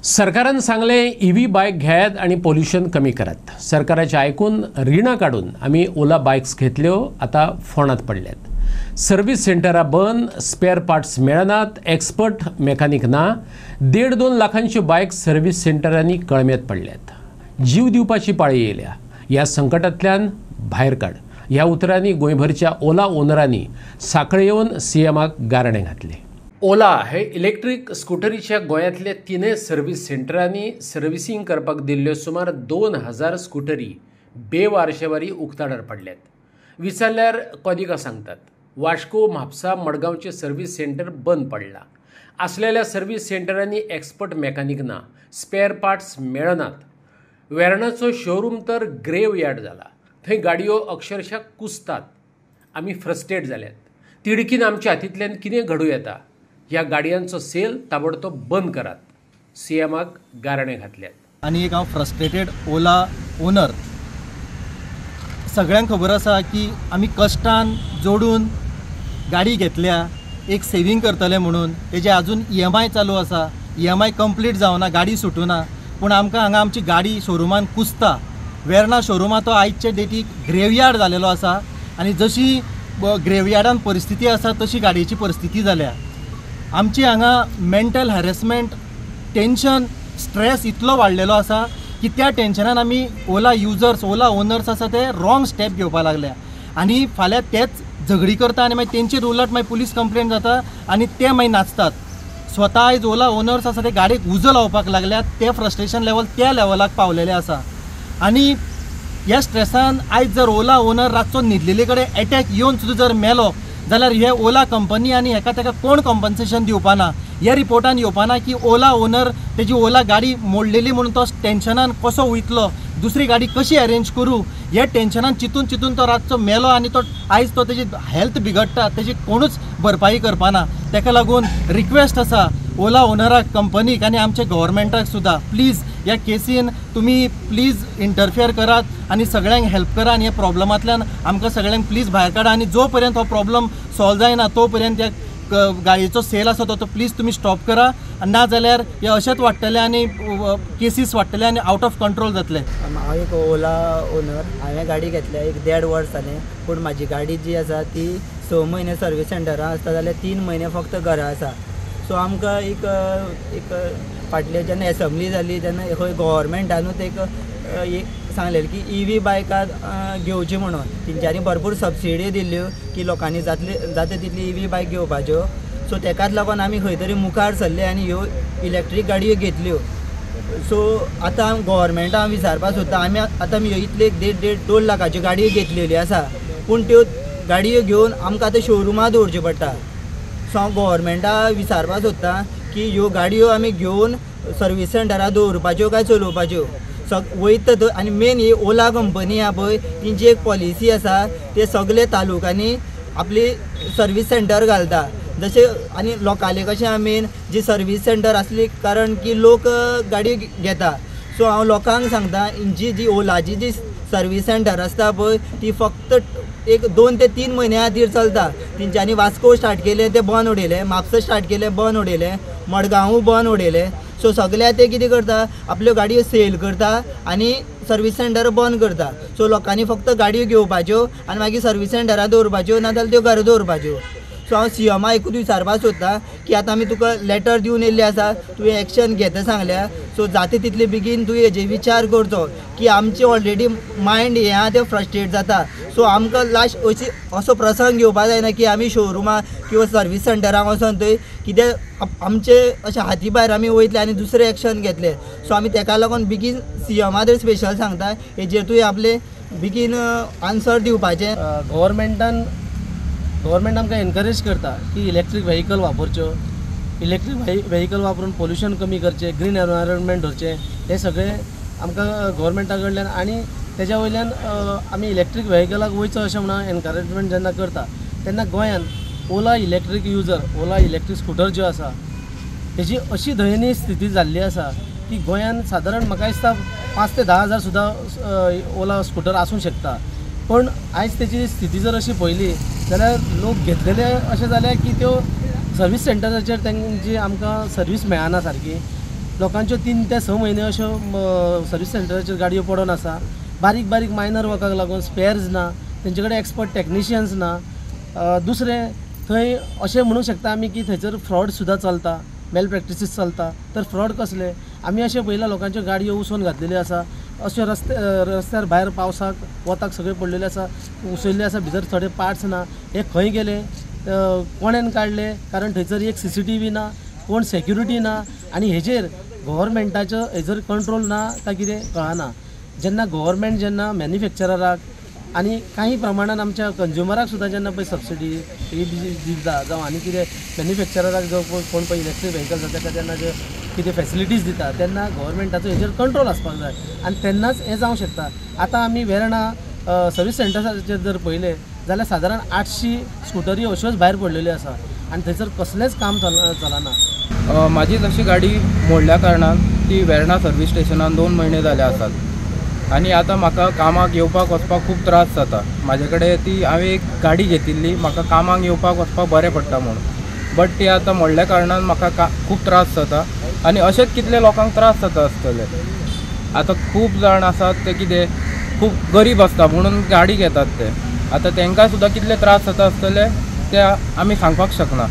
सरकारान सांगले ईव्ही बायक घेयात आणि पोल्यूशन कमी करात। सरकाराचे आयकून रिणां काढून आम्ही ओला बायक्स घेतल्यो, आता फोंडात पडल्यात। सर्व्हिस सेंटरां बंद, स्पेअर पार्ट्स मेळनात, एक्सपर्ट मेकॅनिक ना, 1.5-2 लाखांच्यो बायक सर्व्हिस सेंटरांनी कळमेत पडल्यात। जीव दिवपाची पाळी येयल्या। ह्या संकटांतल्यान भायर काड, ह्या उतरांनी गोंयभरच्या ओला ओनरांनी सांखळे येवन सीएमाक गारणे घातले। ओला हे इलेक्ट्रिक स्कूटरीच्या गोंयांतल्या 3 सर्व्हिस सेंटरांनी सर्व्हिसिंग करपाक दिल्ल्यो सुमार 2000 स्कूटरी बेवारशेवारी उक्ताडार पडल्यात। विचारल्यार कॉदिका सांगतात, वास्को, म्हापसा, मडगांवचे सर्व्हिस सेंटर बंद पडला। असलेल्या सर्व्हिस सेंटरांनी एक्सपर्ट मेकॅनिक ना, स्पेअर पार्ट्स मेळनात। वेर्णाचो शोरूम तर ग्रेव यार्ड जाला, थंय गाडयो अक्षरशः कुसतात। आमी फ्रस्ट्रेट जाल्यात। तिडकीन आमच्या हातींतल्यान कितें घडूं येता। ह्या गाडयांचो सेल ताबडतोब बंद करात, सीएमाक गारणे घातल्यात। आणि एक हांव फ्रस्ट्रेटेड ओला ओनर। सगळ्यांक खबर आसा की आमी कश्टान जोडून गाडी घेतल्या, एक सेविंग करतले म्हणून। तेजे अजून EMI चालू आसा, EMI कंप्लीट जावना, गाडी सुटूना, पूण आमकां हांगा आमची गाडी शोरुमान कुसता। वेर्णा शोरुमाचो आयचे डेटीक ग्रेवयार्ड जालेलो आसा आनी जशी ग्रेवयार्डान परिस्थिती आसा तशी गाडयेची परिस्थिती जाल्या। आमची हांगा मेंटल हॅरेसमेंट, टेन्शन, स्ट्रेस इतलो वाडलेलो आसा की त्या टेन्शनान आमी ओला युजर्स, ओला ओनर्स आसा ते रॉंग स्टेप घेवपाक लागल्या आनी फाल्यां तेच झगडी करता आनी मागीर तेंचेर उलट मागीर पुलीस कंप्लेंट जाता आनी ते मागीर नाचतात। स्वता आयज ओला ओनर्स आसा ते गाडयेक उजो लावपाक लागल्यात, ते फ्रस्ट्रेशन लेवल त्या लेवलाक पावलेले आसा। आनी ह्या स्ट्रेसान आयज जर ओला ओनर रातचो न्हिदलेले कडेन एटॅक येवन सुद्दां जर मेलो जाल्यार हे ओला कंपनी आनी हेका तेका कोण कॉम्पन्सेशन दिवपाना। ह्या रिपोर्टान येवपाना की ओला ओनर तेजी ओला गाडी मोडलेली म्हणून तो टेन्शनान कसो वयतलो, दुसरी गाडी कशी अरेंज करूं, हे टेन्शनान चिंतून चिंतून तो रातचो मेलो आनी तो आयज तो तेजी हेल्थ बिगडटा, तेजी कोणूच भरपाई करपाना। तेका लागून रिक्वेस्ट आसा ओला ओनराक, कंपनीक आनी आमच्या गव्हर्मेंटाक सुद्दां, प्लीज ह्या केसीन तुमी प्लीज इंटरफियर करात आनी सगळ्यांक हेल्प करा आनी ह्या प्रॉब्लमांतल्यान आमकां सगळ्यांक प्लीज भायर काडा। आनी जो पर्यंत हो प्रॉब्लम सॉल्व जायना तो पर्यंत ह्या गाडयेचो सेल आसा तो प्लीज तुमी स्टॉप करा, ना जाल्यार हे अशेंच वाडटले आनी केसीस वाडटले आनी आउट ऑफ कंट्रोल जातले। हांव एक ओला ओनर, हांवें गाडी घेतल्या 1.5 वर्स जालें, पूण म्हाजी गाडी जी आसा ती 6 म्हयने सर्वीस सेंटरां आसता जाल्यार 3 म्हयने फक्त घरा आसा। सो आमकां एक फाटले जेन्ना एसेंब्ली जाली तेन्ना खंय गव्हर्मेंटानूच एक सांगलेलें की EV बायकां घेवची म्हणून। तेंच्यांनी भरपूर सबसिडी दिल्ल्यो की लोकांनी जाता तितली EV बायक घेवपाच्यो। सो तेकाच लागून आमी खंय तरी मुखार सरले आनी ह्यो इलेक्ट्रीक गाडयो घेतल्यो। सो आतां गव्हर्मेंटाक हांव विचारपाक सोदता, आमी इतले 1.5-2 लाखाच्यो गाडयो घेतलेल्यो आसा, पूण त्यो गाडयो घेवन आमकां आतां शोरुमां दवरच्यो पडटा। सो हांव गव्हर्मेंटाक विचारपाक सोदता की ह्यो गाडयो आमी घेवन सर्वीस सेंटरां दवरपाच्यो काय चलोवपाच्यो। वयता थंय आनी मेन ही ओला कंपनी आहा पळय, तेंची एक पॉलिसी आसा, ते सगळे तालुकांनी आपली सर्वीस सेंटर घालता। जशें आनी लोकांले कशें आहा मेन जी सर्वीस सेंटर आसली कारण की लोक गाडयो घेता। सो हांव लोकांक सांगता, जी ओलाची जी सर्वीस सेंटर आसता पळय ती फक्त एक 2 ते 3 म्हयन्या खातीर चलता। तेंच्यांनी वास्को स्टार्ट केलें तें बंद उडयलें, म्हापसा स्टार्ट केलें बंद उडयलें, मडगांवूय बंद उडयलें। सो सगळ्या ते कितें करता, आपल्यो गाडयो सेल करता आनी सर्वीस सेंटर बंद करता। सो लोकांनी फक्त गाडयो घेवपाच्यो आनी मागीर सर्वीस सेंटरां दवरपाच्यो, नाजाल्यार त्यो घरा दवरपाच्यो। सो हांव सीएमा एकूच विचारपाक सोदता की आतां आमी तुका लेटर दिवन येयल्ले आसा, तुवें एक्शन घेता सांगल्या, सो जाता तितले बेगीन तुवें हेजे विचार करचो की आमचे ऑलरेडी मायंड हें आहा तें फ्रस्ट्रेट जाता। सो आमकां लास्ट असो प्रसंग घेवपाक जायना की आमी शोरुमां किंवा सर्वीस सेंटरांक वचोन थंय कितें आमचे अशें हाती भायर आमी वयतले आनी दुसरें एक्शन घेतले। सो आमी तेका लागून बेगीन सीएमा तर स्पेशल सांगता, हेजेर तुवें आपले बेगीन आन्सर दिवपाचें। गव्हर्मेंट आमकां एनकरेज करता की इलेक्ट्रीक व्हेकल वापरच्यो, इलेक्ट्रीक व्हेकल वापरून पोल्यूशन कमी करचें, ग्रीन एनवायरमेंट धरचें, हे सगळें आमकां गव्हर्मेंटा कडल्यान आनी तेज्या वयल्यान आमी इलेक्ट्रीक व्हेकलाक वयचो अशें म्हणून एनकरेजमेंट जेन्ना करता तेन्ना गोंयान ओला इलेक्ट्रीक युजर, ओला इलेक्ट्रीक स्कूटर ज्यो आसा तेजी अशी दयनीय स्थिती जाल्ली आसा की गोंयान सादारण म्हाका दिसता 5 ते 10 हजार सुद्दां ओला स्कूटर आसूं शकता। पण आयज तेची स्थिती जर अशी पळयली जाल्यार लोक घेतलेले अशें जाल्या की त्यो सर्वीस सेंटराचेर तेंची आमकां सर्वीस मेळना सारकी। लोकांच्यो 3 ते 6 म्हयने अश्यो सर्वीस सेंटराचेर गाडयो पडून आसा. बारीक बारीक मायनर वर्काक लागून स्पेअर्स ना, तेंचे कडेन एक्सपर्ट टेक्निशियन्स ना. दुसरें थंय अशें म्हणूंक शकता आमी की थंयसर फ्रॉड सुद्दां चलता, मेल प्रॅक्टिसीस चलता. तर फ्रॉड कसले, आमी अशें पळयलां लोकांच्यो गाडयो उसोवन घातलेल्यो आसा. अश्यो रस्त्यार भायर पावसाक वताक सगळे पडलेले आसा, उसयल्ले आसा, भितर थोडे पार्ट्स ना. हे खंय गेले, कोणेन काडले, कारण थंयसर एक CCTV ना, कोण सेक्युरिटी ना. आनी हेजेर गव्हर्मेंटाचो हेजर कंट्रोल ना काय कितें कळना. जेन्ना मॅन्युफॅक्चरराक आनी काही प्रमाणात आमच्या कंज्युमराक सुद्दां जेन्ना पळय सबसिडी दिता जावं आनी कितें मॅन्युफॅक्चरराक जो कोण पळय इलेक्ट्रीक व्हेकल्स आसा ताका जेन्ना जे कितें फॅसिलिटीज दिता तेन्ना गव्हर्मेंटाचो हेजेर कंट्रोल आसपाक जाय आनी तेन्नाच हें जावंक शकता. आतां आमी वेर्णा सर्वीस सेंटर्साचेर जर पळयलें जाल्यार सादारण 800 स्कुटरी अश्योच भायर पडलेल्यो आसा आनी थंयसर कसलेंच काम चलना. माझी जशी गाडी मोडल्या कारणान ती वेर्णा सर्वीस स्टेशनान 2 म्हयने जाले आसात आनी आतां म्हाका कामाक येवपाक वचपाक खूब त्रास जाता. म्हाजे कडेन ती हांवें एक गाडी घेतिल्ली म्हाका कामाक येवपाक वचपाक बरें पडटा म्हणून, बट ती आतां मोडल्या कारणान म्हाका खूब त्रास जाता आनी अशेंच कितले लोकांक त्रास जाता आसतले. आतां खूब जाण आसात ते कितें खूब गरीब आसता म्हणून गाडी घेतात ते. आतां तांकां सुद्दां कितले त्रास जाता आसतले ते आमी सांगपाक शकना.